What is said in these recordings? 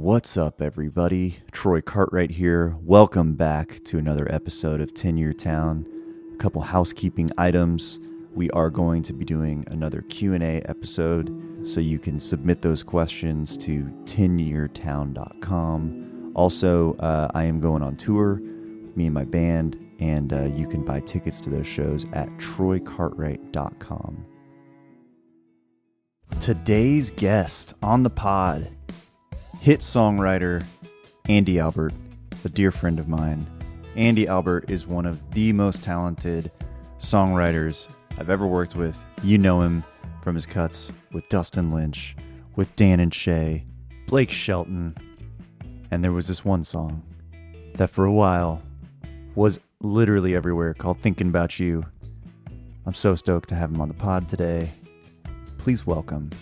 What's up, everybody? Troy Cartwright here. Welcome back to another episode of 10-Year Town. A couple housekeeping items. We are going to be doing another Q&A episode, so you can submit those questions to 10yeartown.com. Also, I am going on tour with me and my band, and you can buy tickets to those shows at troycartwright.com. Today's guest on the pod, hit songwriter Andy Albert, a dear friend of mine. Andy Albert is one of the most talented songwriters I've ever worked with. You know him from his cuts with Dustin Lynch, with Dan Shay, Blake Shelton, and there was this one song that for a while was literally everywhere called Thinkin Bout You. I'm so stoked to have him on the pod today. Please welcome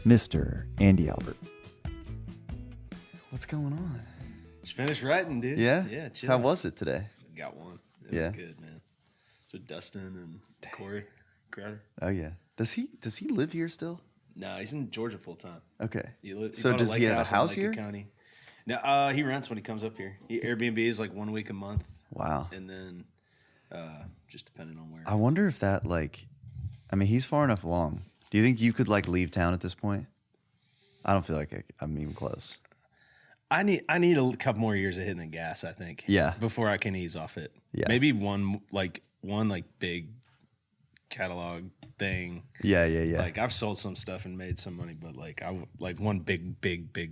Mr. Andy Albert. What's going on? Just finished writing, dude. Yeah? Yeah, chill. How was it today? Got one. It was good, man. So Dustin and Corey Crowder. Oh, yeah. Does he live here still? No, he's in Georgia full time. Okay. So does he have a house here? County. No, he rents when he comes up here. Airbnb is like 1 week a month. Wow. And then just depending on where. I wonder if that, he's far enough along. Do you think you could, leave town at this point? I don't feel like I'm even close. I need a couple more years of hitting the gas, I think. Yeah. Before I can ease off it. Yeah. Maybe one big catalog thing. Yeah. Like I've sold some stuff and made some money, but one big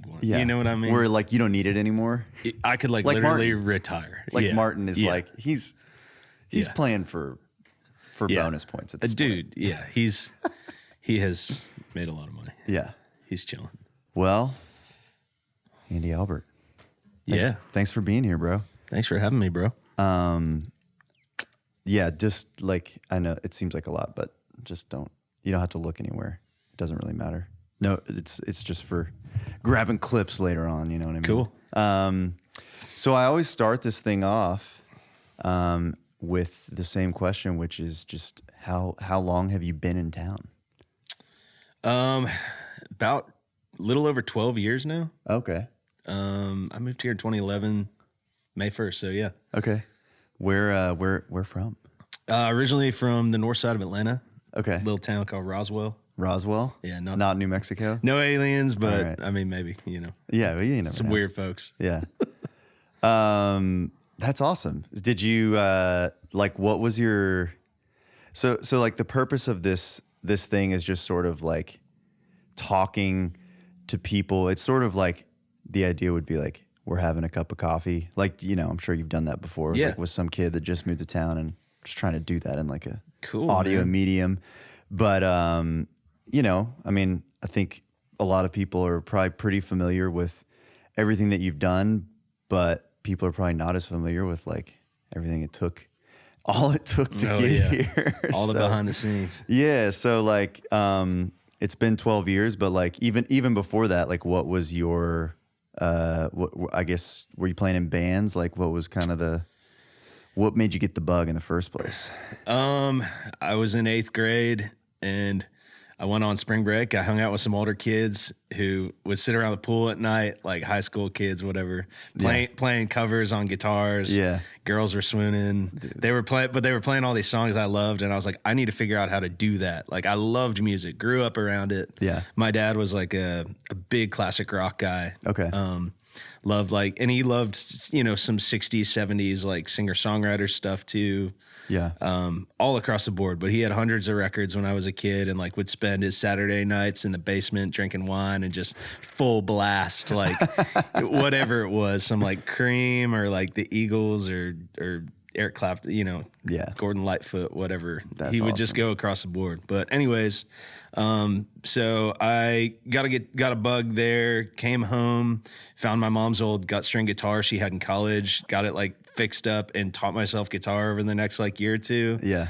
one. Yeah. You know what I mean? Where you don't need it anymore. I could literally Martin. retire. Martin is he's Yeah. playing for bonus points at this dude. Yeah, he has made a lot of money. Yeah, he's chilling. Well, Andy Albert. Thanks for being here, bro. Thanks for having me, bro. Yeah, just I know it seems like a lot, but just you don't have to look anywhere. It doesn't really matter. No, it's just for grabbing clips later on, you know what I mean? Cool. So I always start this thing off with the same question, which is just how long have you been in town? About a little over 12 years now. Okay. I moved here in 2011, May 1st. So yeah. Okay. Where from? Originally from the north side of Atlanta. Okay. Little town called Roswell. Roswell? Yeah. Not New Mexico? No aliens, but right. I mean, maybe, you know. Yeah. Well, you know. Some weird folks. Yeah. That's awesome. Did you, what was your, so the purpose of this thing is just sort of talking to people. It's sort of the idea would be we're having a cup of coffee. I'm sure you've done that before. Yeah. With some kid that just moved to town and just trying to do that in a cool audio man. medium. But, I think a lot of people are probably pretty familiar with everything that you've done, but people are probably not as familiar with everything it took to get here. All the behind the scenes. Yeah. So it's been 12 years, but even before that, what was your, I guess, were you playing in bands? What was kind of what made you get the bug in the first place? I was in 8th grade and I went on spring break. I hung out with some older kids who would sit around the pool at night, high school kids, whatever, playing covers on guitars. Yeah. Girls were swooning. Dude. They were playing all these songs I loved. And I was like, I need to figure out how to do that. I loved music, grew up around it. Yeah. My dad was a big classic rock guy. Okay. Loved and he loved, some 60s, 70s, singer-songwriter stuff too. Yeah. All across the board. But he had hundreds of records when I was a kid and would spend his Saturday nights in the basement drinking wine and just full blast, whatever it was, some Cream or the Eagles or Eric Clapton, Yeah. Gordon Lightfoot, whatever. That's He would awesome. just go across the board. But anyways, so I got a bug there, came home, found my mom's old gut string guitar she had in college, got it fixed up and taught myself guitar over the next year or two. Yeah.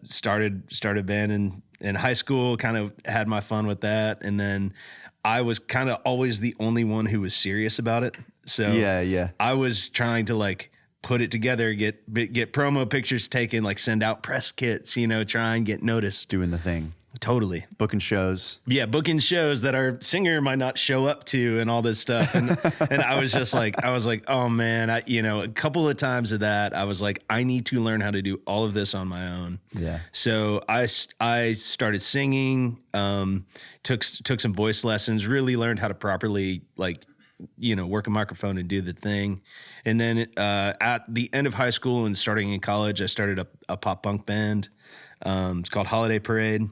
Started a band in high school, kind of had my fun with that. And then I was kind of always the only one who was serious about it. So yeah. I was trying to put it together, get promo pictures taken, send out press kits, try and get noticed. Doing the thing. Totally. booking shows. Yeah, booking shows that our singer might not show up to and all this stuff. And and I was like, oh man, a couple of times of that, I was like, I need to learn how to do all of this on my own. Yeah. So I started singing, took some voice lessons, really learned how to properly work a microphone and do the thing. And then at the end of high school and starting in college, I started a pop punk band. It's called Holiday Parade.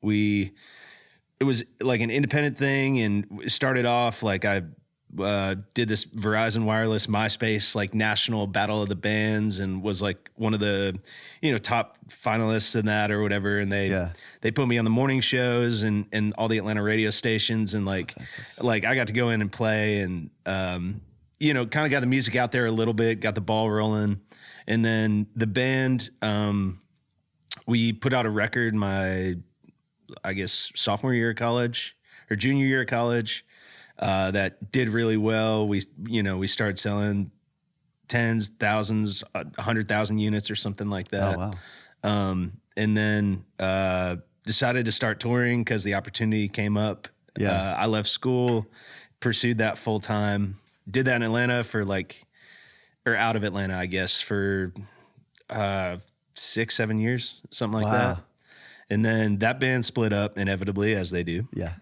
It was like an independent thing, and started off like I did this Verizon Wireless MySpace like national battle of the bands, and was like one of the top finalists in that or whatever. And they put me on the morning shows and all the Atlanta radio stations, and like I got to go in and play, and kind of got the music out there a little bit, got the ball rolling. And then the band, we put out a record my sophomore year of college or junior year of college, that did really well. We started selling tens, thousands, 100,000 units or something like that. Oh, wow. And then, decided to start touring because the opportunity came up. Yeah. I left school, pursued that full time, did that in Atlanta out of Atlanta, I guess, for, 6-7 years, something like that. And then that band split up inevitably, as they do. Yeah.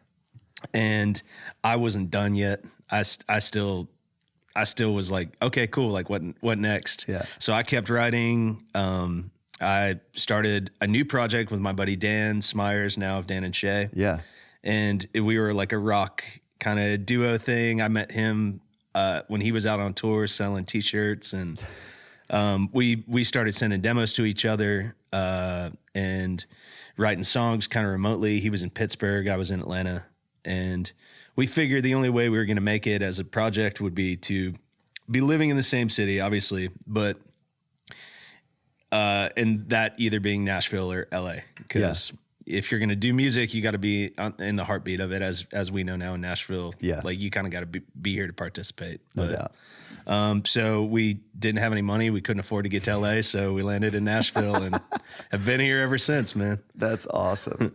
And I wasn't done yet. I still was like, okay, cool. Like what next? Yeah. So I kept writing. I started a new project with my buddy Dan Smyers, now of Dan and Shay. Yeah. And we were like a rock kind of duo thing. I met him when he was out on tour selling T-shirts, and we started sending demos to each other and writing songs kind of remotely. He was in Pittsburgh, I was in Atlanta, and we figured the only way we were going to make it as a project would be to be living in the same city, obviously, but and that either being Nashville or LA, because if you're going to do music, you got to be in the heartbeat of it, as we know now in Nashville. Yeah. Like you kind of got to be here to participate. No doubt. So we didn't have any money. We couldn't afford to get to LA. So we landed in Nashville and have been here ever since, man. That's awesome.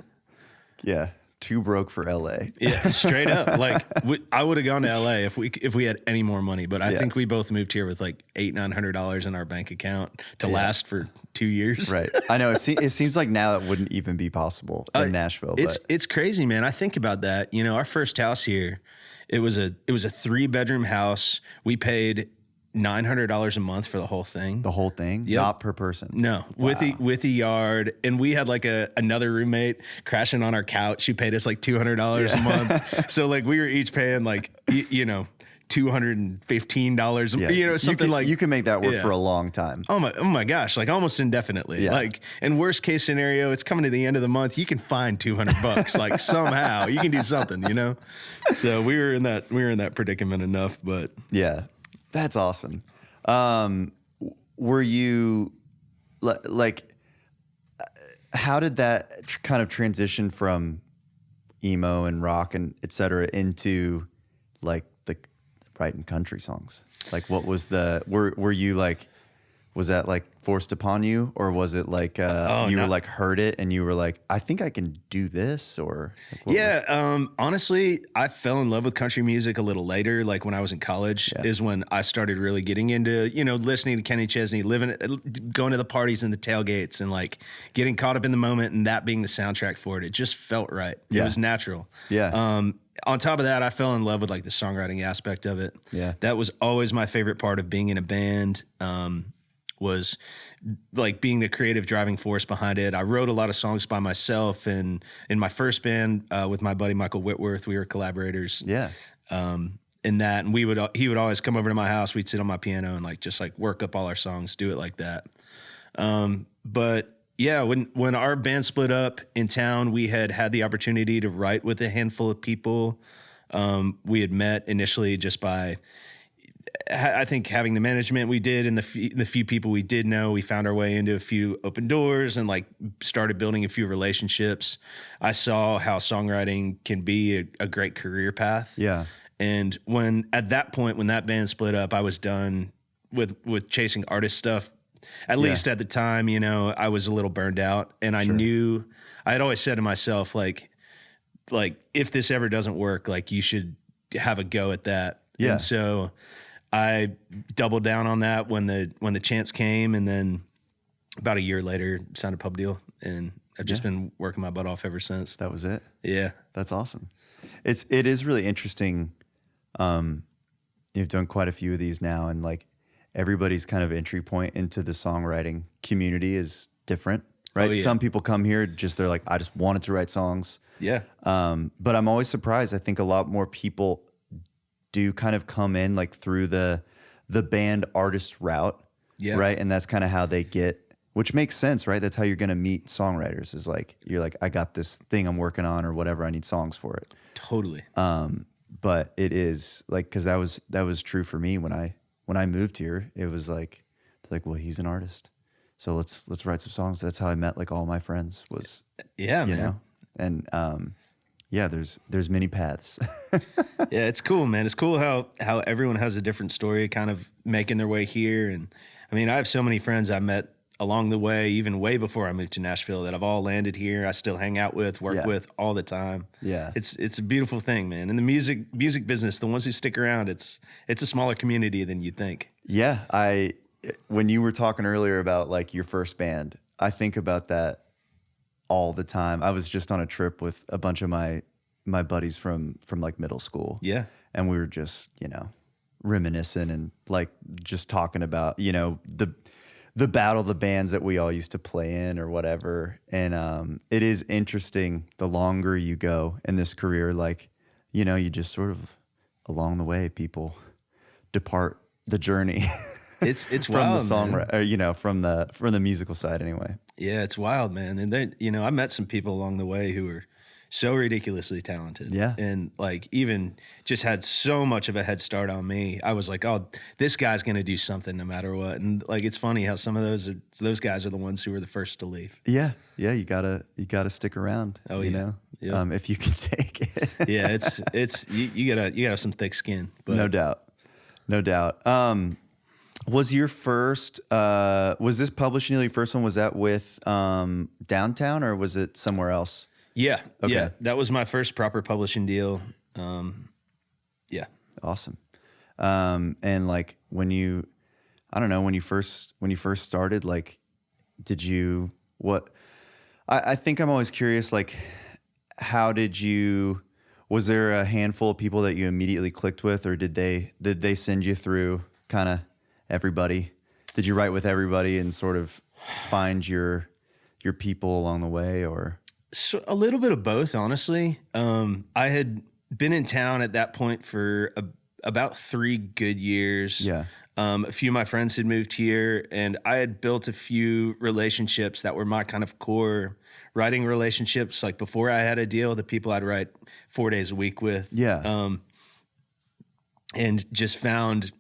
Yeah. Too broke for LA. Yeah, straight up. Like I would have gone to LA if we had any more money, but I think we both moved here with like $800-900 in our bank account to last for 2 years. Right. I know. It seems like now it wouldn't even be possible in Nashville. It's crazy, man. I think about that. Our first house here, it was a 3-bedroom house. We paid $900 a month for the whole thing. The whole thing? Yep. Not per person? No. Wow. With the yard. And we had like another roommate crashing on our couch. She paid us like $200 a month. So like we were each paying like, $215, something you can make that work for a long time. Oh my gosh, like almost indefinitely. Yeah. Like in worst case scenario, it's coming to the end of the month. You can find $200 like somehow you can do something, So we were in that predicament enough, but yeah. That's awesome. Were you like, how did that kind of transition from emo and rock and et cetera into like the writing country songs? Like what was were you like, was that like forced upon you, or was it like were like heard it and you were like, I think I can do this, or like, honestly, I fell in love with country music a little later. Like when I was in college is when I started really getting into listening to Kenny Chesney, going to the parties and the tailgates, and like getting caught up in the moment, and that being the soundtrack for it. It just felt right. It was natural. Yeah. On top of that, I fell in love with like the songwriting aspect of it. Yeah. That was always my favorite part of being in a band. Was like being the creative driving force behind it. I wrote a lot of songs by myself, and in my first band with my buddy Michael Whitworth, we were collaborators. Yeah. In that, and he would always come over to my house. We'd sit on my piano and like just like work up all our songs, do it like that. But yeah, when our band split up in town, we had the opportunity to write with a handful of people. We had met initially just by, I think, having the management we did, and the few people we did know, we found our way into a few open doors and like started building a few relationships. I saw how songwriting can be a great career path. Yeah. And at that point, when that band split up, I was done with chasing artist stuff at least at the time, you know, I was a little burned out, and I knew, I had always said to myself, like if this ever doesn't work, like you should have a go at that. Yeah. And so I doubled down on that when the chance came, and then about a year later signed a pub deal, and I've just been working my butt off ever since. That was it. Yeah. That's awesome. It is really interesting. You've done quite a few of these now, and like everybody's kind of entry point into the songwriting community is different, right? Oh, yeah. Some people come here they're like, I just wanted to write songs. Yeah. But I'm always surprised. I think a lot more people do kind of come in like through the band artist route. Yeah. Right. And that's kind of how they get, which makes sense, right? That's how you're going to meet songwriters, is like, you're like, I got this thing I'm working on or whatever. I need songs for it. Totally. But it is like, cause that was true for me when I moved here. It was like, well, he's an artist, so let's write some songs. That's how I met like all my friends, was, yeah, you man. know? And, yeah, there's many paths. Yeah, it's cool, man. It's cool how everyone has a different story kind of making their way here. And I mean, I have so many friends I met along the way, even way before I moved to Nashville, that I've all landed here. I still hang out with, work with all the time. Yeah. It's a beautiful thing, man. In the music business, the ones who stick around, it's a smaller community than you think. Yeah. When you were talking earlier about like your first band, I think about that all the time. I was just on a trip with a bunch of my buddies from like middle school. Yeah. And we were just, you know, reminiscing and like just talking about, you know, the battle of the bands that we all used to play in or whatever. And it is interesting, the longer you go in this career, like, you know, you just sort of along the way, people depart the journey. It's from wild, the songwriter, or, you know, from the musical side anyway. Yeah, it's wild, man. And then, you know, I met some people along the way who were so ridiculously talented. Yeah. And like even just had so much of a head start on me. I was like, oh, this guy's going to do something no matter what. And like, it's funny how some of those guys are the ones who were the first to leave. Yeah. Yeah. You gotta stick around. Oh, you yeah. know, Yeah. If you can take it. Yeah. It's, you gotta have some thick skin. But No doubt. Was your first, was this publishing your first one? Was that with Downtown, or was it somewhere else? Yeah. Okay. Yeah. That was my first proper publishing deal. Yeah. Awesome. And like when you first started, like, I think I'm always curious, like, was there a handful of people that you immediately clicked with, or did they send you through kind of everybody? Did you write with everybody and sort of find your people along the way, or? So a little bit of both, honestly. I had been in town at that point for about 3 good years. Yeah. A few of my friends had moved here, and I had built a few relationships that were my kind of core writing relationships. Like before I had a deal, the people I'd write 4 days a week with. Yeah. And just found,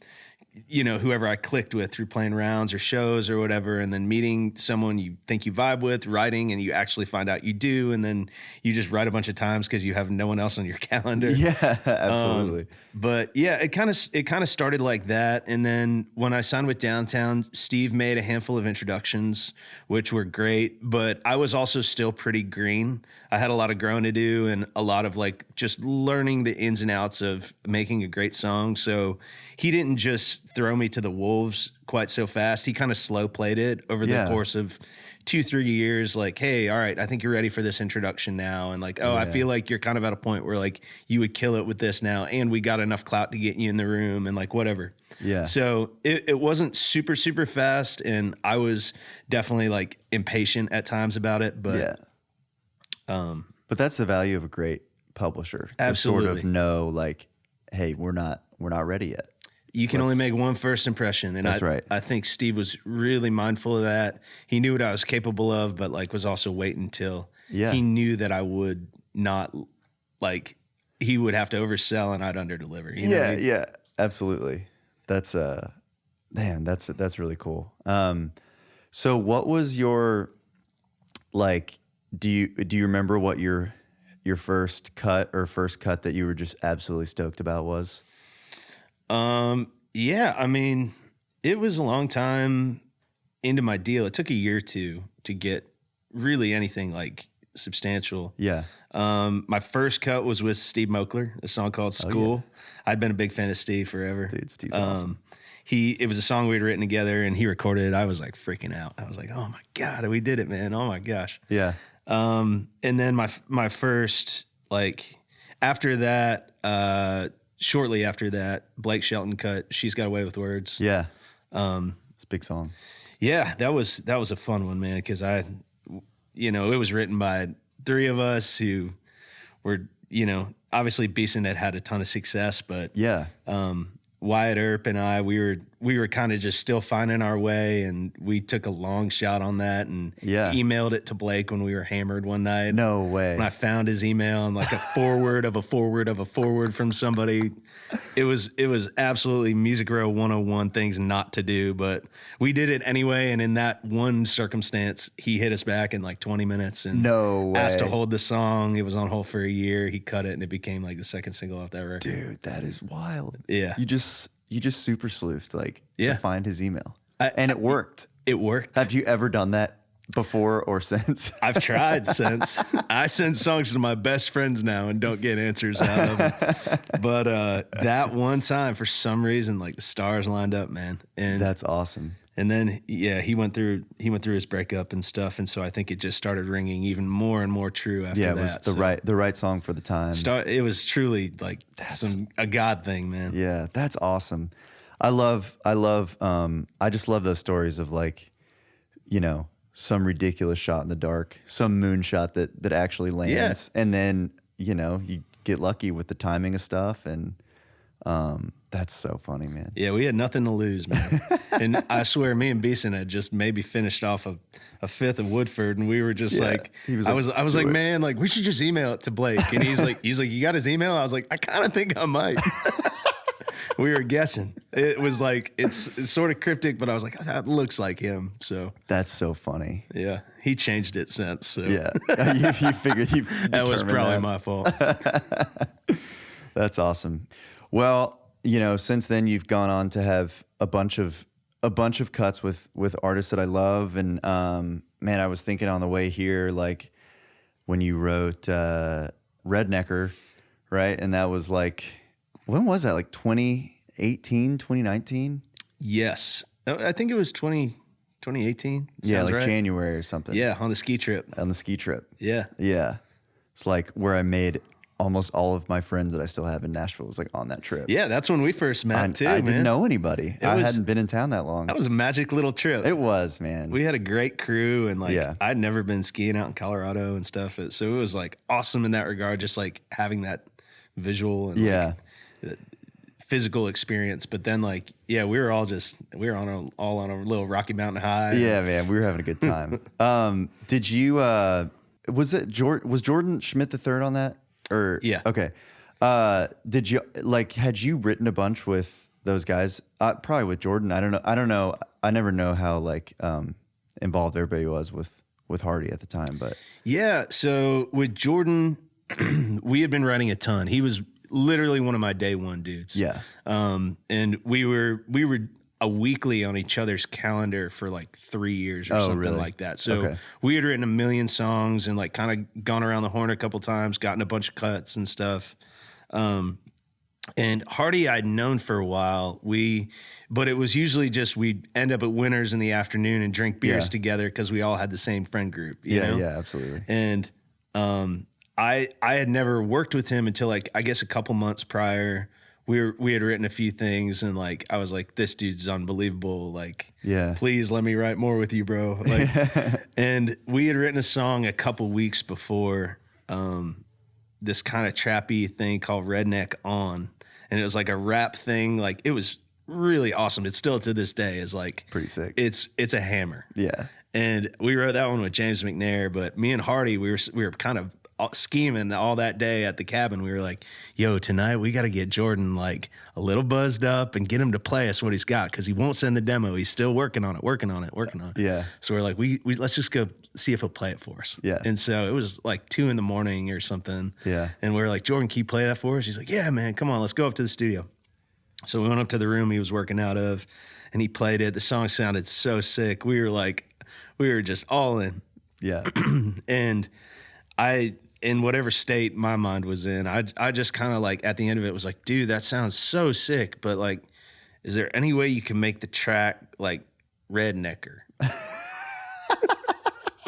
you know, whoever I clicked with through playing rounds or shows or whatever, and then meeting someone you think you vibe with, writing, and you actually find out you do, and then you just write a bunch of times because you have no one else on your calendar. Yeah, absolutely. But yeah, it kind of started like that, and then when I signed with Downtown, Steve made a handful of introductions, which were great. But I was also still pretty green. I had a lot of growing to do, and a lot of like just learning the ins and outs of making a great song. So he didn't just throw me to the wolves quite so fast. He kind of slow played it over the course of 2-3 years. Like, hey, all right, I think you're ready for this introduction now. And like, I feel like you're kind of at a point where like you would kill it with this now, and we got enough clout to get you in the room, and like whatever. Yeah. So it wasn't super, super fast, and I was definitely like impatient at times about it. But yeah. But that's the value of a great publisher. Absolutely. To sort of know, like, hey, we're not ready yet. You can only make one first impression. And that's right. I think Steve was really mindful of that. He knew what I was capable of, but like was also waiting until he knew that I would not, like, he would have to oversell and I'd underdeliver. You know what I mean? Yeah, absolutely. That's man, that's really cool. So what was your, like, do you remember what your first cut that you were just absolutely stoked about was? Yeah, I mean, it was a long time into my deal, it took a year or two to get really anything like substantial. Yeah. My first cut was with Steve Moakler, a song called School. I'd been a big fan of Steve forever. Dude, Steve's awesome. It was a song we'd written together, and he recorded it. I was like freaking out. I was like, oh my God, we did it, man. Oh my gosh. Yeah. And then my first, like, after that, shortly after that, Blake Shelton cut She's Got Away with Words. Yeah. It's a big song. Yeah, that was a fun one, man, because it was written by three of us who were, obviously Beeson had a ton of success, but yeah. Wyatt Earp and I, we were kind of just still finding our way, and we took a long shot on that and emailed it to Blake when we were hammered one night. No way. When I found his email and like a forward of a forward of a forward from somebody, it was absolutely Music Row 101 things not to do, but we did it anyway. And in that one circumstance, he hit us back in like 20 minutes and asked to hold the song. It was on hold for a year. He cut it and it became like the second single off that record. Dude, that is wild. Yeah. You just super sleuthed to find his email. And it worked. It worked. Have you ever done that before or since? I've tried since. I send songs to my best friends now and don't get answers out of them. But that one time, for some reason, like the stars lined up, man. And that's awesome. And then he went through his breakup and stuff, and so I think it just started ringing even more and more true after that. Yeah, it was the right song for the time. It was truly like a God thing, man. Yeah, that's awesome. I just love those stories of like, some ridiculous shot in the dark, some moonshot that actually lands, and then you get lucky with the timing of stuff, and that's so funny, man. Yeah, we had nothing to lose, man. And I swear, me and Beeson had just maybe finished off a fifth of Woodford, and we were just I was like, man, like we should just email it to Blake. And he's like, you got his email? I was like, I kind of think I might. We were guessing. It was like it's sort of cryptic, but I was like, that looks like him. So that's so funny. Yeah, he changed it since. So. Yeah, you figured that was probably my fault. That's awesome. Well, since then you've gone on to have a bunch of cuts with artists that I love, and man, I was thinking on the way here, like when you wrote Rednecker, right? And that was like, when was that? Like 2018, 2019? Yes, I think it was 2018. Yeah, like right. January or something. Yeah, on the ski trip. Yeah. It's like where I made almost all of my friends that I still have in Nashville was like on that trip. Yeah, that's when we first met too. I didn't know anybody. I hadn't been in town that long. That was a magic little trip. It was, man. We had a great crew, and I'd never been skiing out in Colorado and stuff. So it was like awesome in that regard, just like having that visual and physical experience. But then we were all on a little Rocky Mountain high. Yeah, man, we were having a good time. Did you? Was Jordan Schmidt III on that? Or yeah. Okay. Did you had you written a bunch with those guys? Probably with Jordan. I don't know. I never know how involved everybody was with Hardy at the time, but yeah. So with Jordan, we had been writing a ton. He was literally one of my day one dudes. Yeah. And we were a weekly on each other's calendar for like 3 years or something like that. So we had written a million songs and like kind of gone around the horn a couple times, gotten a bunch of cuts and stuff. And Hardy I'd known for a while. But it was usually just we'd end up at Winners in the afternoon and drink beers together because we all had the same friend group. You know? Yeah, absolutely. And I had never worked with him until like I guess a couple months prior. We had written a few things, and like I was like, this dude's unbelievable. Like, please let me write more with you, bro. Like, and we had written a song a couple weeks before, this kind of trappy thing called Redneck On, and it was like a rap thing. Like, it was really awesome. It's still to this day is like pretty sick. It's a hammer. Yeah. And we wrote that one with James McNair, but me and Hardy, we were kind of scheming all that day at the cabin. We were like, yo, tonight we got to get Jordan like a little buzzed up and get him to play us what he's got, because he won't send the demo. He's still working on it. Yeah. So we're like, we let's just go see if he'll play it for us. Yeah. And so it was like 2 a.m. or something. Yeah. And we were like, Jordan, can you play that for us? He's like, yeah, man, come on, let's go up to the studio. So we went up to the room he was working out of, and he played it. The song sounded so sick. We were just all in. Yeah. And in whatever state my mind was in, I just kind of like at the end of it was like, dude, that sounds so sick. But like, is there any way you can make the track like rednecker?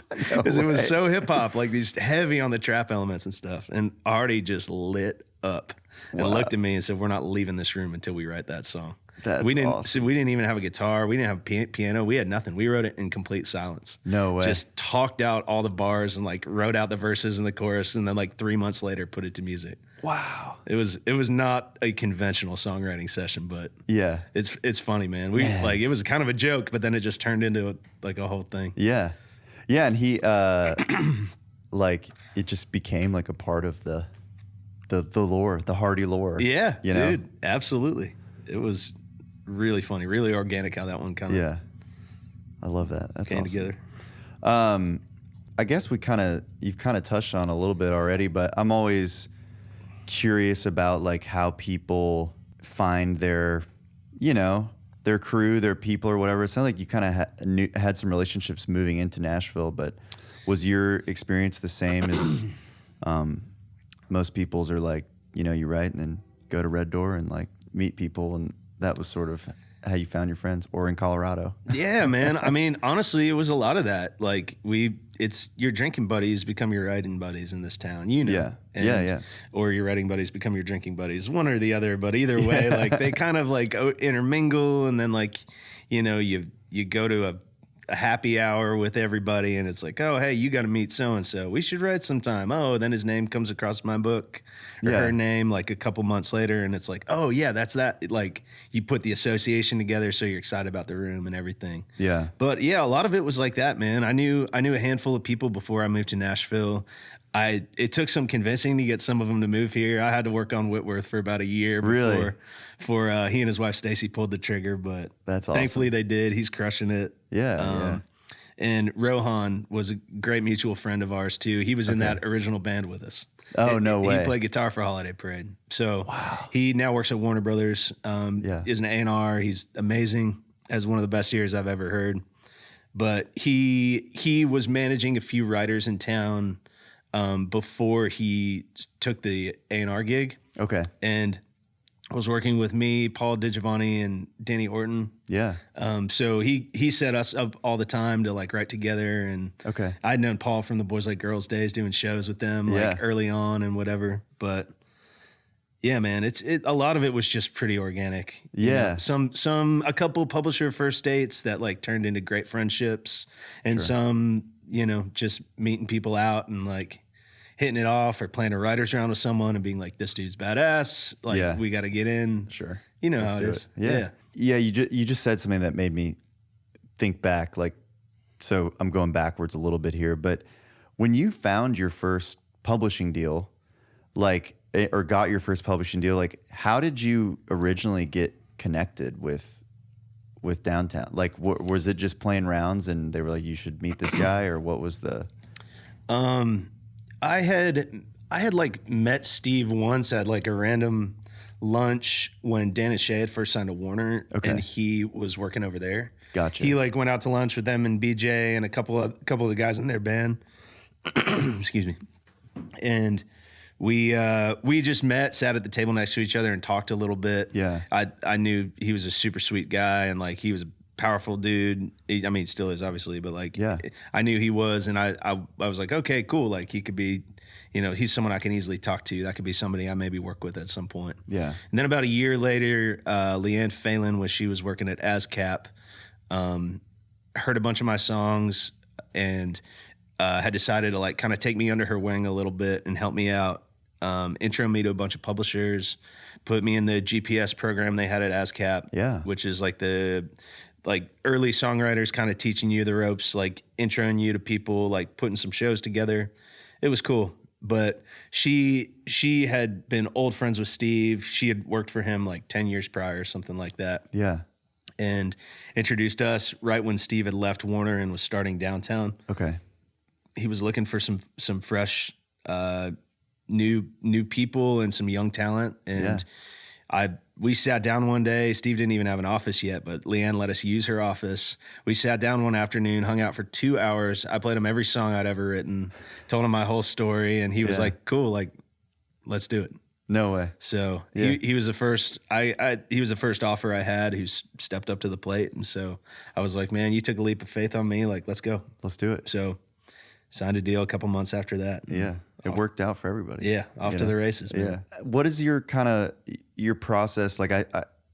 Because it was so hip hop, like these heavy on the trap elements and stuff. And Artie just lit up and looked at me and said, "We're not leaving this room until we write that song." That's awesome. So we didn't even have a guitar. We didn't have a piano. We had nothing. We wrote it in complete silence. No way. Just talked out all the bars and like wrote out the verses and the chorus, and then like 3 months later put it to music. Wow. It was not a conventional songwriting session, but yeah, it's funny, man. Like it was kind of a joke, but then it just turned into like a whole thing. Yeah. Yeah, and he like it just became like a part of the lore, the Hardy lore. Yeah, you know? Dude, absolutely. It was really funny, really organic how that one kind of I love that. That's came awesome. together. I guess you've kind of touched on a little bit already, but I'm always curious about like how people find their crew, their people or whatever. It sounds like you kind of had some relationships moving into Nashville, but was your experience the same as most people's, are like, you write and then go to Red Door and like meet people, and that was sort of how you found your friends, or in Colorado? Yeah, man. I mean, honestly, it was a lot of that. Like it's your drinking buddies become your writing buddies in this town, Yeah. Yeah. Or your writing buddies become your drinking buddies, one or the other. But either way, like they kind of like intermingle, and then like, you go to a happy hour with everybody, and it's like, oh, hey, you got to meet so-and-so. We should write sometime. Oh, then his name comes across my book, or her name, like a couple months later, and it's like, oh, yeah, that's that. Like, you put the association together, so you're excited about the room and everything. Yeah. But, yeah, a lot of it was like that, man. I knew a handful of people before I moved to Nashville. It took some convincing to get some of them to move here. I had to work on Whitworth for about a year before he and his wife Stacy pulled the trigger, but that's awesome. Thankfully they did. He's crushing it. Yeah. And Rohan was a great mutual friend of ours too. He was in that original band with us. Oh, no way. He played guitar for Holiday Parade. So he now works at Warner Brothers. Is an A&R. He's amazing. Has one of the best ears I've ever heard. But he was managing a few writers in town before he took the A&R gig. Okay. And was working with me, Paul DiGiovanni, and Danny Orton. Yeah. So he set us up all the time to like write together. And I'd known Paul from the Boys Like Girls days, doing shows with them like early on and whatever. But yeah, man, a lot of it was just pretty organic. Yeah. A couple publisher first dates that like turned into great friendships, and some, just meeting people out and like hitting it off, or playing a writer's round with someone and being like, this dude's badass. Like, we got to get in. Sure. You know how it is. Yeah. You just said something that made me think back. Like, so I'm going backwards a little bit here, but when you found your first publishing deal, like, or got your first publishing deal, like, how did you originally get connected with Downtown? Like, was it just playing rounds and they were like, you should meet this guy, or what was the... I had like met Steve once at like a random lunch when Dan Shay had first signed to Warner, and he was working over there. Gotcha. He like went out to lunch with them and BJ and a couple of the guys in their band. Excuse me. And we just met, sat at the table next to each other and talked a little bit. Yeah. I knew he was a super sweet guy, and like he was a powerful dude. I mean, still is, obviously, but like, I knew he was, and I was like, okay, cool. Like, he could be, he's someone I can easily talk to. That could be somebody I maybe work with at some point. Yeah. And then about a year later, Leanne Phelan, she was working at ASCAP, heard a bunch of my songs, and had decided to like kind of take me under her wing a little bit and help me out. Intro me to a bunch of publishers, put me in the GPS program they had at ASCAP, which is like the early songwriters kind of teaching you the ropes, like introing you to people, like putting some shows together. It was cool. But she had been old friends with Steve. She had worked for him like 10 years prior or something like that. Yeah. And introduced us right when Steve had left Warner and was starting Downtown. Okay. He was looking for some fresh, new people and some young talent. And I we sat down one day. Steve didn't even have an office yet, but Leanne let us use her office. We sat down one afternoon, hung out for 2 hours. I played him every song I'd ever written, told him my whole story, and he was like, cool, like, let's do it. No way. So he was the first. He was the first offer I had who stepped up to the plate, and so I was like, man, you took a leap of faith on me. Like, let's go. Let's do it. So signed a deal a couple months after that. Yeah. It worked out for everybody. Yeah, off to the races, man. Yeah. What is your kind of your process? Like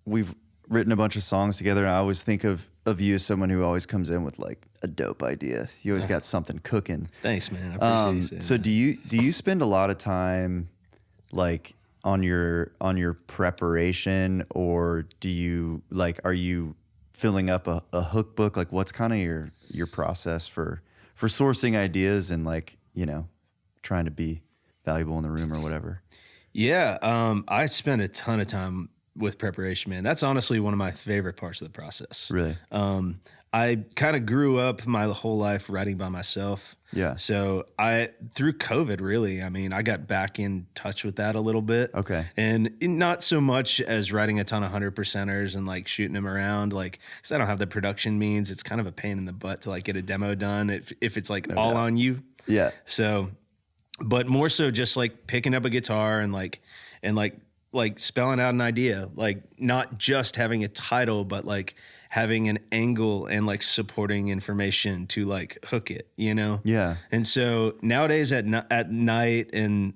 we've written a bunch of songs together, and I always think of you as someone who always comes in with like a dope idea. You always got something cooking. Thanks, man. I appreciate you saying so that. do you spend a lot of time like on your preparation, or do you like are you filling up a hook book? Like what's kind of your process for sourcing ideas and like, you know, trying to be valuable in the room or whatever? Yeah, I spend a ton of time with preparation, man. That's honestly one of my favorite parts of the process. Really? I kind of grew up my whole life writing by myself. Yeah. So through COVID, really, I mean, I got back in touch with that a little bit. Okay. And not so much as writing a ton of 100%ers and like shooting them around, like, cause I don't have the production means. It's kind of a pain in the butt to like get a demo done if it's like all on you. Yeah. So, but more so just like picking up a guitar and like spelling out an idea, like not just having a title, but like having an angle and like supporting information to like hook it, you know? Yeah. And so nowadays at night and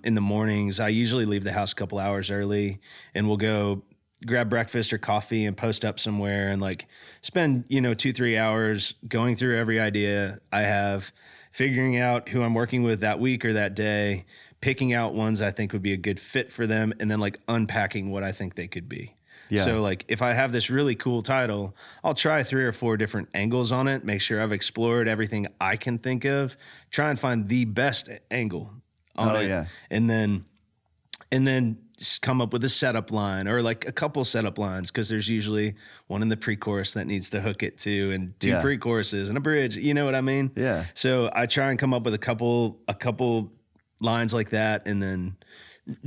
in the mornings, I usually leave the house a couple hours early, and we'll go grab breakfast or coffee and post up somewhere and like spend, 2-3 hours going through every idea I have, figuring out who I'm working with that week or that day, picking out ones I think would be a good fit for them, and then like unpacking what I think they could be. Yeah. So like if I have this really cool title, I'll try 3 or 4 different angles on it, make sure I've explored everything I can think of, try and find the best angle on it. Yeah. And then come up with a setup line or like a couple setup lines, because there's usually one in the pre-chorus that needs to hook it to, and 2 pre-choruses and a bridge, you know what I mean? Yeah. So I try and come up with a couple lines like that, and then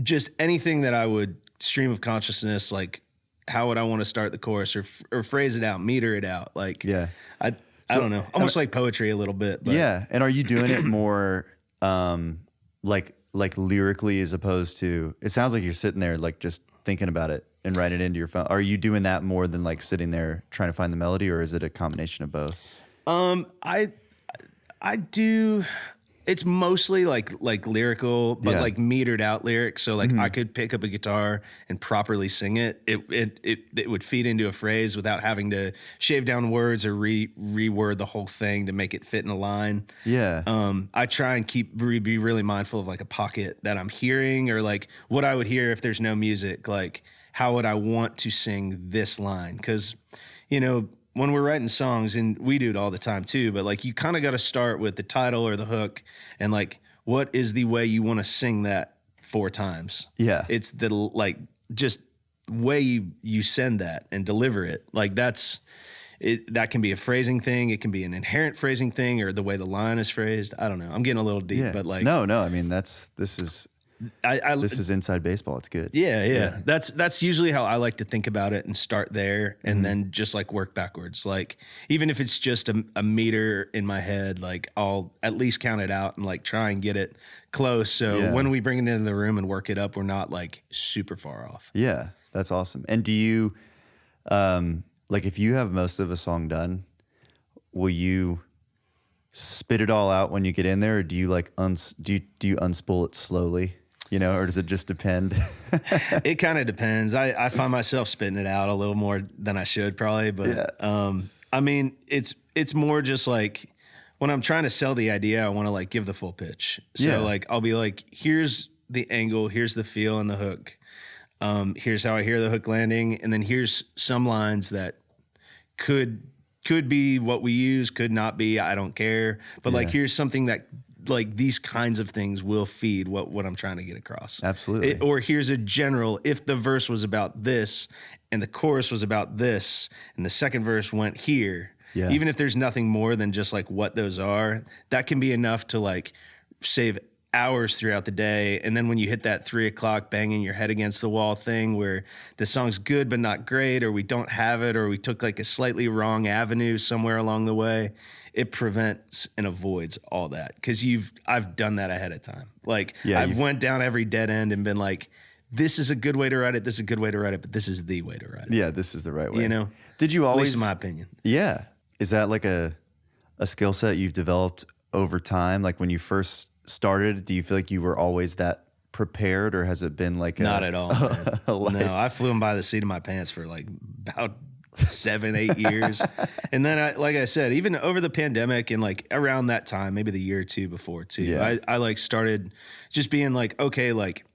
just anything that I would stream of consciousness, like how would I want to start the chorus or phrase it out, meter it out, like I don't know, almost like poetry a little bit. But. Yeah. And are you doing it more like lyrically, as opposed to, it sounds like you're sitting there like just thinking about it and writing it into your phone. Are you doing that more than like sitting there trying to find the melody, or is it a combination of both? I do. It's mostly like lyrical, but like metered out lyrics. So like I could pick up a guitar and properly sing it. It would feed into a phrase without having to shave down words or reword the whole thing to make it fit in a line. Yeah. I try and be really mindful of like a pocket that I'm hearing, or like what I would hear if there's no music. Like how would I want to sing this line? Because, when we're writing songs, and we do it all the time too, but like you kind of got to start with the title or the hook, and like what is the way you want to sing that 4 times? Yeah. It's the like just way you send that and deliver it. Like that's it. That can be a phrasing thing. It can be an inherent phrasing thing, or the way the line is phrased. I don't know. I'm getting a little deep, but like no. I mean, this is inside baseball. It's good. Yeah. That's usually how I like to think about it, and start there, and then just like work backwards. Like even if it's just a meter in my head, like I'll at least count it out and like try and get it close. So when we bring it into the room and work it up, we're not like super far off. Yeah, that's awesome. And do you, like if you have most of a song done, will you spit it all out when you get in there, or do you like do you unspool it slowly? Or does it just depend? It kind of depends. I find myself spitting it out a little more than I should probably, but I mean, it's more just like when I'm trying to sell the idea, I want to like give the full pitch. So like I'll be like, here's the angle, here's the feel and the hook. Here's how I hear the hook landing, and then here's some lines that could be what we use, could not be, I don't care. But like here's something that like these kinds of things will feed what I'm trying to get across. Absolutely. Or here's a general, if the verse was about this and the chorus was about this and the second verse went here, even if there's nothing more than just like what those are, that can be enough to like save hours throughout the day. And then when you hit that 3 o'clock banging your head against the wall thing where the song's good but not great, or we don't have it, or we took like a slightly wrong avenue somewhere along the way, it prevents and avoids all that. Because I've done that ahead of time. Like I've went down every dead end and been like, this is a good way to write it, this is a good way to write it, but this is the way to write it. Yeah, this is the right way. You know? Did you always, at least in my opinion. Yeah. Is that like a skill set you've developed over time? Like when you first started, do you feel like you were always that prepared, or has it been like not at all? No, I flew them by the seat of my pants for like about 7-8 years. And then like I said, even over the pandemic and like around that time, maybe the year or two before too, I like started just being like, okay, like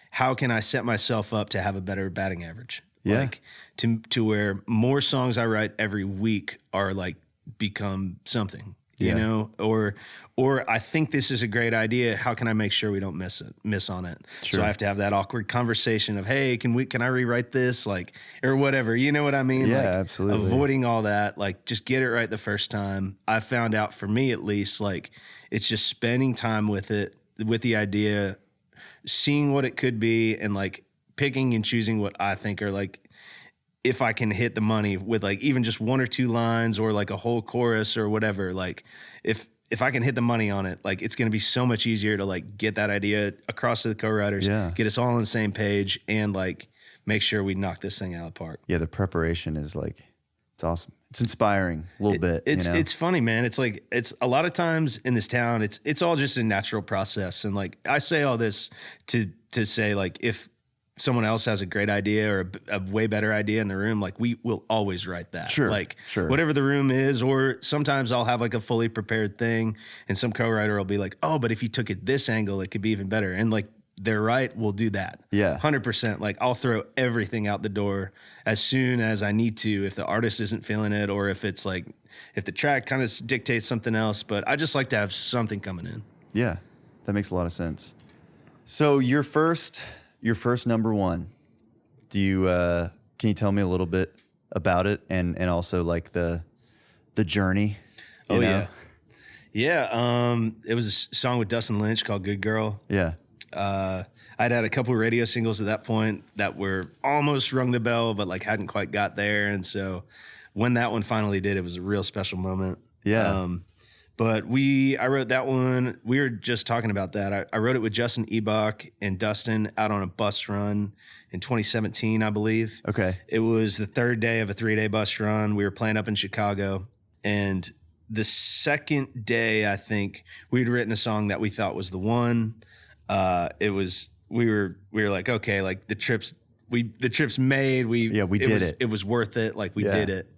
how can I set myself up to have a better batting average? Yeah. Like to where more songs I write every week are like become something. You know, or I think this is a great idea. How can I make sure we don't miss on it? Sure. So I have to have that awkward conversation of, hey, can I rewrite this? Like, or whatever. You know what I mean? Yeah, like, absolutely. Avoiding all that, like just get it right the first time. I found out for me at least, like it's just spending time with it, with the idea, seeing what it could be, and like picking and choosing what I think are like, if I can hit the money with like even just 1 or 2 lines or like a whole chorus or whatever, like if I can hit the money on it, like it's going to be so much easier to like get that idea across to the co-writers, get us all on the same page, and like make sure we knock this thing out of the park. Yeah, the preparation is like, it's awesome. It's inspiring a little bit. It's funny, man. It's like, it's a lot of times in this town, it's all just a natural process. And like, I say all this to say like, if someone else has a great idea or a way better idea in the room, like we will always write that. Sure. Whatever the room is, or sometimes I'll have like a fully prepared thing and some co-writer will be like, oh, but if you took it this angle, it could be even better. And like, they're right, we'll do that. Yeah. 100%. Like I'll throw everything out the door as soon as I need to, if the artist isn't feeling it, or if it's like, if the track kind of dictates something else, but I just like to have something coming in. Yeah, that makes a lot of sense. So your first number one, do you can you tell me a little bit about it, and also like the journey? You know? It was a song with Dustin Lynch called Good Girl. Yeah. I'd had a couple of radio singles at that point that were almost rung the bell, but like hadn't quite got there. And so when that one finally did, it was a real special moment. Yeah. But I wrote that one. We were just talking about that. I wrote it with Justin Ebach and Dustin out on a bus run in 2017, I believe. Okay. It was the third day of a 3-day bus run. We were playing up in Chicago. And the second day, I think, we'd written a song that we thought was the one. We were like, okay, like the trip's made. We did it. It was worth it. Like we did it.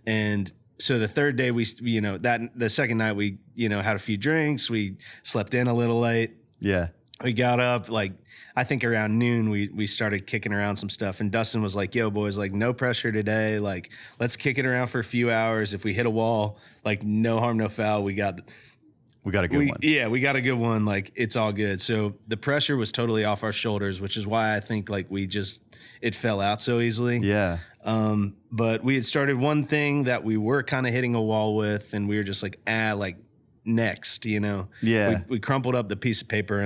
And so the third day the second night we, had a few drinks, we slept in a little late. Yeah. We got up, like, I think around noon, we started kicking around some stuff. And Dustin was like, yo, boys, like, no pressure today. Like, let's kick it around for a few hours. If we hit a wall, like, no harm, no foul. We got a good one. Yeah, we got a good one. Like, it's all good. So the pressure was totally off our shoulders, which is why I think, like, it fell out so easily. Yeah. But we had started one thing that we were kind of hitting a wall with, and we were just like, next, Yeah. We crumpled up the piece of paper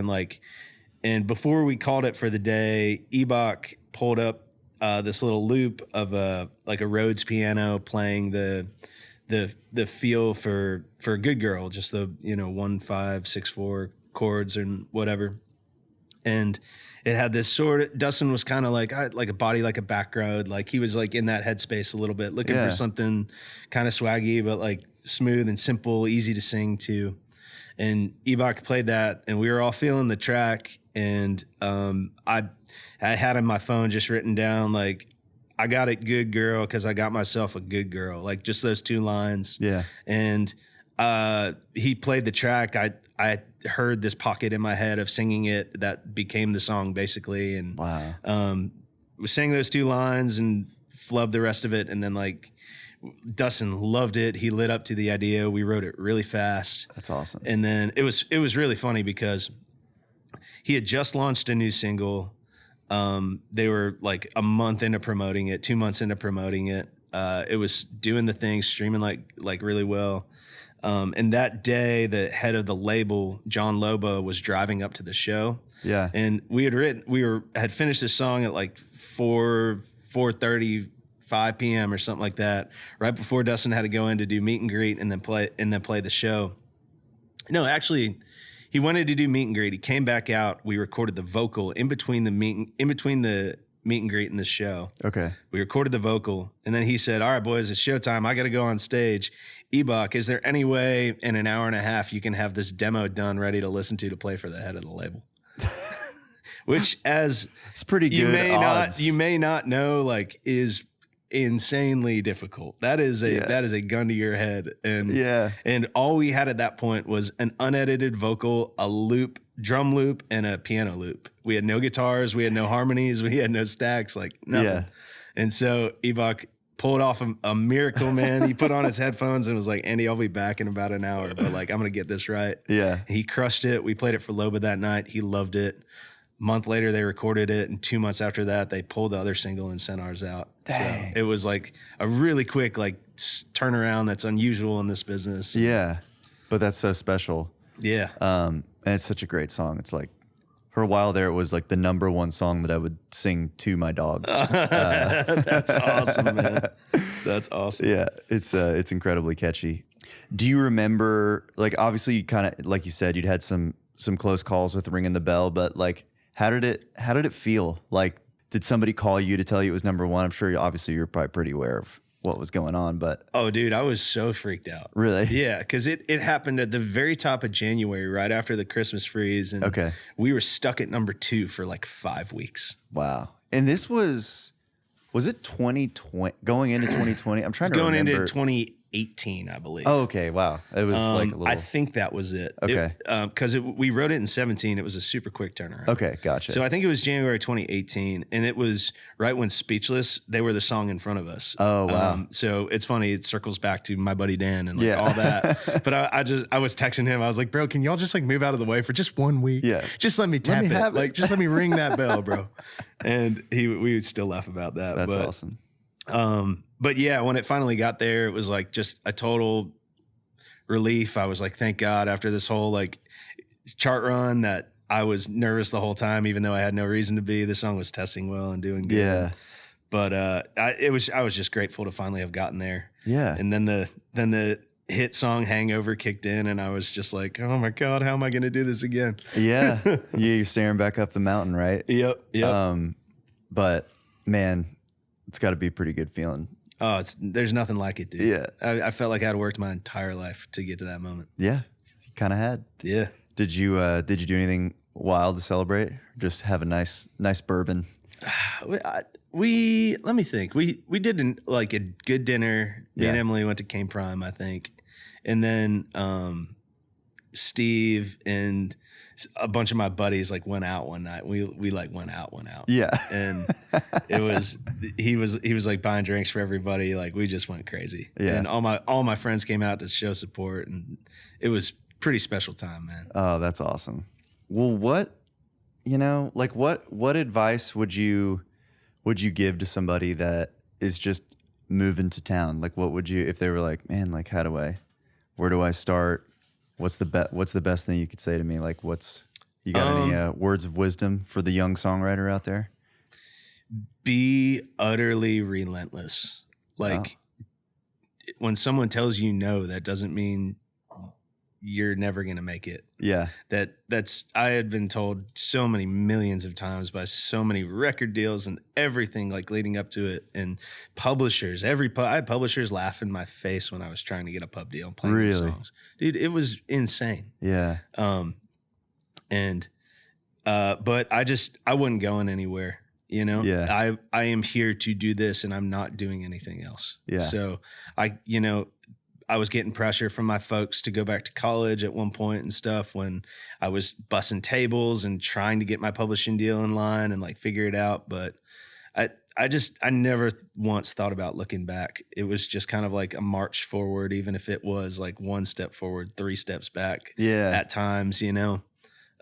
and before we called it for the day, Ebach pulled up this little loop of a Rhodes piano playing the feel for a Good Girl, just the 1 5 6 4 chords and whatever. And it had this Dustin was kind of like a body, like a background. Like he was like in that headspace a little bit, looking for something kind of swaggy, but like smooth and simple, easy to sing to. And Ebach played that, and we were all feeling the track. And I had on my phone just written down, like, I got it, Good Girl, because I got myself a good girl. Like just those 2 lines. Yeah. And he played the track. I heard this pocket in my head of singing it that became the song basically. And wow. We sang those 2 lines and flubbed the rest of it. And then like Dustin loved it. He lit up to the idea. We wrote it really fast. That's awesome. And then it was really funny because he had just launched a new single. They were like a month into promoting it, 2 months into promoting it. It was doing the thing, streaming like really well. And that day, the head of the label, John Lobo, was driving up to the show. Yeah. And we had finished this song at like 4:35 p.m. or something like that, right before Dustin had to go in to do meet and greet and then play the show. No, actually, he wanted to do meet and greet. He came back out. We recorded the vocal in between the meet and greet and the show. Okay. We recorded the vocal, and then he said, "All right, boys, it's showtime. I got to go on stage. Ebach, is there any way in an hour and a half you can have this demo done, ready to listen to play for the head of the label?" Which, as it's pretty good odds. You may not know, like, is insanely difficult. That is a gun to your head. And all we had at that point was an unedited vocal, a loop, drum loop, and a piano loop. We had no guitars, we had no harmonies, we had no stacks, like nothing. Yeah. And so Ebach pulled off a miracle, man. He put on his headphones and was like, "Andy, I'll be back in about an hour, but like, I'm going to get this right." Yeah. He crushed it. We played it for Loba that night. He loved it. Month later, they recorded it, and 2 months after that, they pulled the other single and sent ours out. Dang. So it was like a really quick turnaround that's unusual in this business. Yeah, but that's so special. Yeah. And it's such a great song. It's like, for a while there, it was like the number one song that I would sing to my dogs. That's awesome, man. That's awesome. Yeah, it's incredibly catchy. Do you remember, like, obviously you kind of, like you said, you'd had some close calls with Ringing the Bell, but like, how did it feel? Like, did somebody call you to tell you it was number one? I'm sure obviously you're probably pretty aware of what was going on, but oh, dude, I was so freaked out. Really? Yeah, because it happened at the very top of January, right after the Christmas freeze, and we were stuck at number 2 for like 5 weeks. Wow. And this was it 2020 going into 2020? I'm trying to going remember. into 2018, I believe. Oh, okay. Wow. It was like a little. I think that was it. Okay. Because we wrote it in 17. It was a super quick turnaround. Okay, gotcha. So I think it was January 2018, and it was right when Speechless, they were the song in front of us. Oh, wow. So it's funny. It circles back to my buddy Dan and like all that. But I was texting him. I was like, "Bro, can y'all just like move out of the way for just 1 week? Yeah. Just let me tap it. Have like, just let me ring that bell, bro." And we would still laugh about that. That's awesome. But yeah, when it finally got there, it was like just a total relief. I was like, thank God, after this whole like chart run that I was nervous the whole time, even though I had no reason to be. The song was testing well and doing good. Yeah. But I was just grateful to finally have gotten there. Yeah. And then the hit song Hangover kicked in, and I was just like, oh my God, how am I going to do this again? Yeah. You're staring back up the mountain, right? Yep. But man, it's got to be a pretty good feeling. Oh, there's nothing like it, dude. Yeah. I felt like I'd worked my entire life to get to that moment. Yeah. You kind of had. Yeah. Did you do anything wild to celebrate? Just have a nice bourbon? Let me think. We did a good dinner. Me and Emily went to Cane Prime, I think. And then Steve and a bunch of my buddies like went out one night. We like went out. Yeah. And it was he was like buying drinks for everybody. Like we just went crazy. Yeah. And all my friends came out to show support, and it was pretty special time, man. Oh, that's awesome. Well, what advice would you give to somebody that is just moving to town? Like, what would you, if they were like, man, like, where do I start? What's the best thing you could say to me? Like, you got any words of wisdom for the young songwriter out there? Be utterly relentless. Like, when someone tells you no, that doesn't mean you're never going to make it. Yeah. I had been told so many millions of times by so many record deals and everything like leading up to it, and publishers, I had publishers laugh in my face when I was trying to get a pub deal and playing those songs. Dude, it was insane. Yeah. But I wasn't going anywhere, you know? Yeah. I am here to do this, and I'm not doing anything else. Yeah. So I was getting pressure from my folks to go back to college at one point and stuff, when I was bussing tables and trying to get my publishing deal in line and like figure it out. But I never once thought about looking back. It was just kind of like a march forward, even if it was like 1 step forward, 3 steps back. Yeah. At times,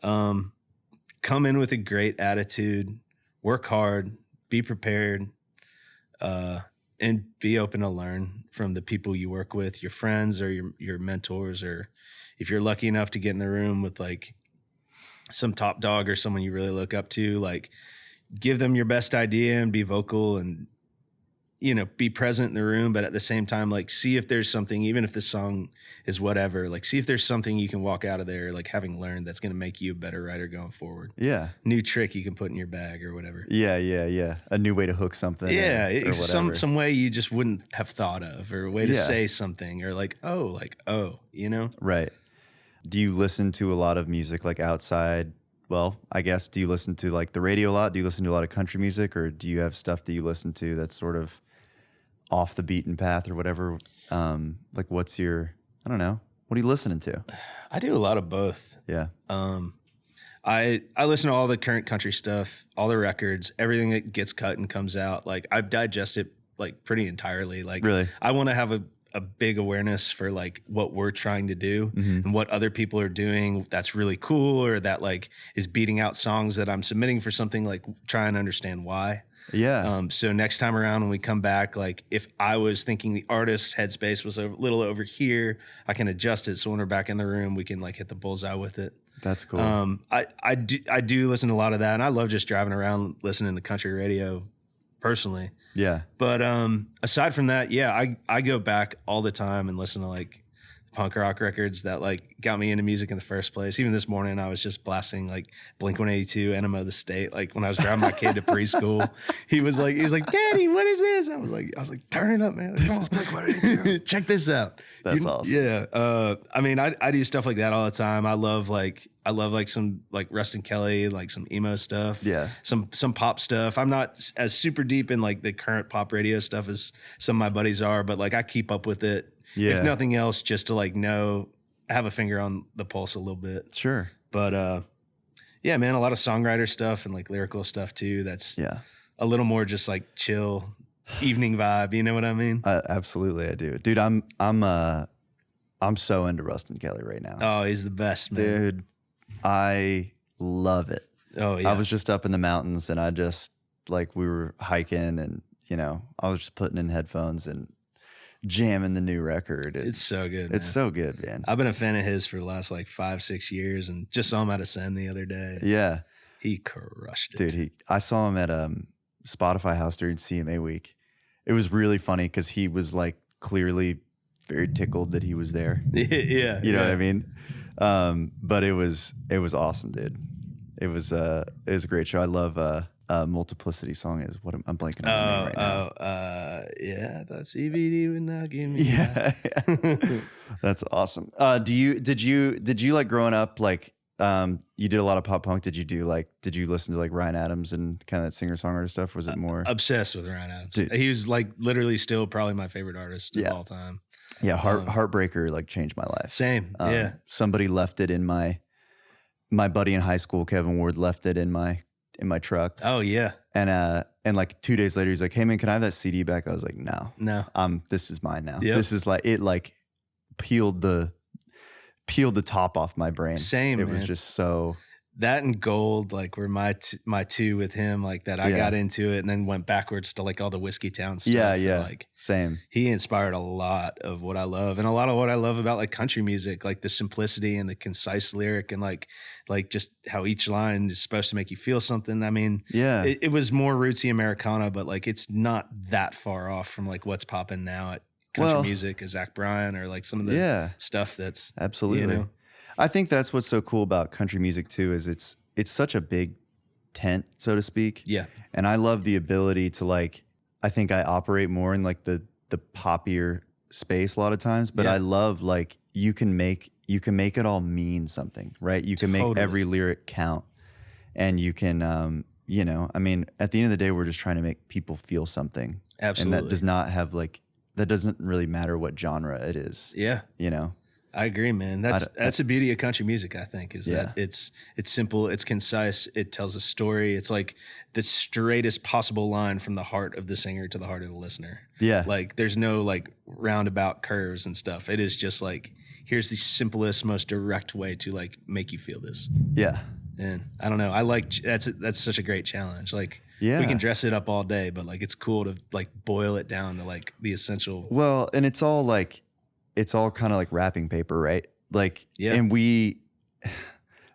come in with a great attitude, work hard, be prepared, and be open to learn from the people you work with, your friends or your mentors, or if you're lucky enough to get in the room with like some top dog or someone you really look up to, like give them your best idea and be vocal and, you know, be present in the room, but at the same time, like see if there's something, even if the song is whatever, like see if there's something you can walk out of there, like having learned that's going to make you a better writer going forward. Yeah. New trick you can put in your bag or whatever. Yeah. A new way to hook something. Yeah. Or some way you just wouldn't have thought of, or a way to say something, or like, oh, you know? Right. Do you listen to a lot of music like outside? Well, I guess, do you listen to like the radio a lot? Do you listen to a lot of country music, or do you have stuff that you listen to that's sort of off the beaten path or whatever? Like what's your, I don't know, what are you listening to? I do a lot of both. Yeah. I listen to all the current country stuff, all the records, everything that gets cut and comes out. Like I've digested it like pretty entirely. Like really, I want to have a big awareness for like what we're trying to do and what other people are doing that's really cool, or that like is beating out songs that I'm submitting for something, like try and understand why. Yeah. So next time around when we come back, like if I was thinking the artist's headspace was a little over here, I can adjust it. So when we're back in the room, we can like hit the bullseye with it. That's cool. I do listen to a lot of that, and I love just driving around listening to country radio personally. Yeah. But aside from that, yeah, I go back all the time and listen to like punk rock records that like got me into music in the first place. Even this morning, I was just blasting like Blink-182, Enema of the State. Like when I was driving my kid to preschool, he was like, "Daddy, what is this?" I was like, "Turn it up, man. This is Blink-182. Check this out." That's awesome. Yeah. I mean, I do stuff like that all the time. I love some like Rustin Kelly, like some emo stuff. Yeah. Some pop stuff. I'm not as super deep in like the current pop radio stuff as some of my buddies are, but like I keep up with it. Yeah. If nothing else, just to like have a finger on the pulse a little bit. Sure. But yeah, man, a lot of songwriter stuff and like lyrical stuff too. That's a little more just like chill evening vibe. You know what I mean? Absolutely, I do, dude. I'm so into Rustin Kelly right now. Oh, he's the best, man. Dude, I love it. Oh yeah. I was just up in the mountains and I just like, we were hiking and, you know, I was just putting in headphones and jamming the new record. It's so good. It's so good, man. I've been a fan of his for the last like 5-6 years, and just saw him at Ascend the other day. Yeah. He crushed it. Dude, I saw him at Spotify House during CMA week. It was really funny because he was like clearly very tickled that he was there. Yeah. You know what I mean? But it was awesome, dude. It was a great show. I love Multiplicity song is what I'm blanking on the name right now. Yeah, that CBD would not give me. Yeah. That's awesome. Did you like growing up, like you did a lot of pop punk? Did you listen to like Ryan Adams and kind of that singer-songwriter stuff? Was it more obsessed with Ryan Adams? Dude. He was like literally still probably my favorite artist of all time. Yeah, Heartbreaker like changed my life. Same. Yeah. Somebody left it in my buddy in high school, Kevin Ward, left it in my truck. Oh yeah. And like 2 days later, he's like, "Hey man, can I have that CD back?" I was like, "No, this is mine now." Yep. This is like, it like peeled the top off my brain. Same. It was just so. That and Gold like were my two with him, like that. I got into it and then went backwards to like all the Whiskey Town stuff. Yeah. Like same. He inspired a lot of what I love, and a lot of what I love about like country music, like the simplicity and the concise lyric, and like just how each line is supposed to make you feel something. I mean, it was more rootsy Americana, but like it's not that far off from like what's popping now at country music, as Zach Bryan, or like some of the stuff that's absolutely. You know? I think that's what's so cool about country music too, is it's such a big tent, so to speak. Yeah. And I love the ability to like, I think I operate more in like the poppier space a lot of times, but I love like you can make it all mean something, right? You can make every lyric count, and you can, you know, I mean, at the end of the day, we're just trying to make people feel something. Absolutely. And that does not have like, that doesn't really matter what genre it is. Yeah. You know? I agree, man. That's the beauty of country music, I think, is that it's simple, it's concise, it tells a story. It's like the straightest possible line from the heart of the singer to the heart of the listener. Yeah. Like there's no like roundabout curves and stuff. It is just like, here's the simplest, most direct way to like make you feel this. Yeah. And I don't know. I like that's such a great challenge. Like Yeah. we can dress it up all day, but like it's cool to like boil it down to like the essential. Well, and it's all kind of like wrapping paper, right? Like, Yeah. and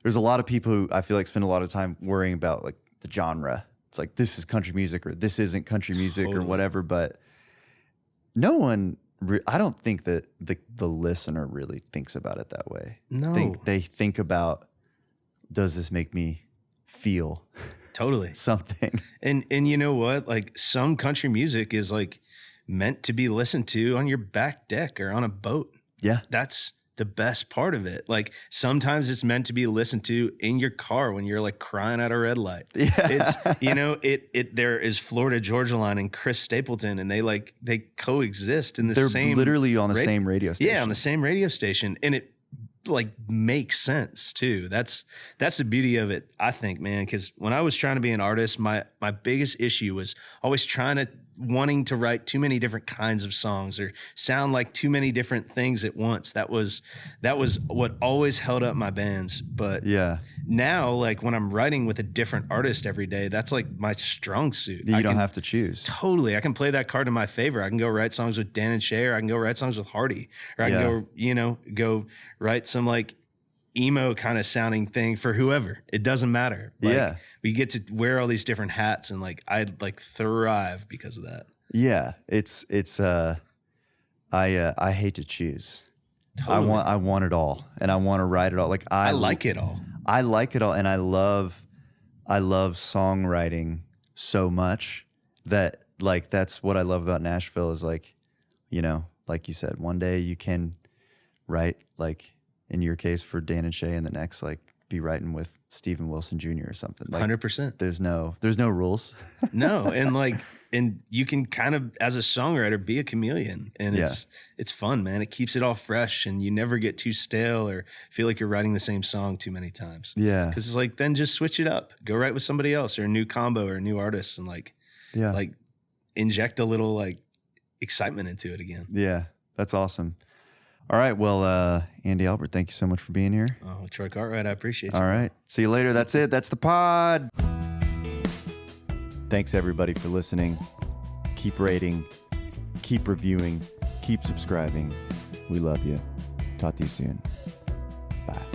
there's a lot of people who I feel like spend a lot of time worrying about like the genre. It's like, this is country music or this isn't country music or whatever, but no one, I don't think that the listener really thinks about it that way. No. They think about, does this make me feel Totally something? And you know what? Like some country music is like meant to be listened to on your back deck or on a boat. Yeah. That's the best part of it. Like sometimes it's meant to be listened to in your car when you're like crying at a red light. Yeah. It's, you know, there is Florida Georgia Line and Chris Stapleton, and they coexist in the They're same. literally on the same radio station. Yeah, on the same radio station. And it like makes sense too. That's the beauty of it, I think, man. Cause when I was trying to be an artist, my biggest issue was always wanting to write too many different kinds of songs or sound like too many different things at once. That was what always held up my bands. But yeah, now, like when I'm writing with a different artist every day, that's like my strong suit. you don't have to choose. Totally. I can play that card in my favor. I can go write songs with Dan and Shay, or I can go write songs with Hardy, or I can go write some like emo kind of sounding thing for whoever. It doesn't matter. Like, we get to wear all these different hats, and like I like thrive because of that. Yeah, it's I hate to choose. Totally. I want it all, and I want to write it all. Like I like it all. I like it all, and I love songwriting so much that like that's what I love about Nashville is like, you know, like you said, one day you can write like in your case for Dan and Shay, and the next like be writing with Stephen Wilson Jr. or something. Like, 100%. There's no rules. No, and you can kind of as a songwriter be a chameleon, and it's fun, man. It keeps it all fresh, and you never get too stale or feel like you're writing the same song too many times. Yeah, because it's like then just switch it up, go write with somebody else or a new combo or a new artist, and like inject a little like excitement into it again. Yeah, that's awesome. All right. Well, Andy Albert, thank you so much for being here. Oh, Troy Cartwright, I appreciate you. All right. See you later. That's it. That's the pod. Thanks, everybody, for listening. Keep rating, keep reviewing, keep subscribing. We love you. Talk to you soon. Bye.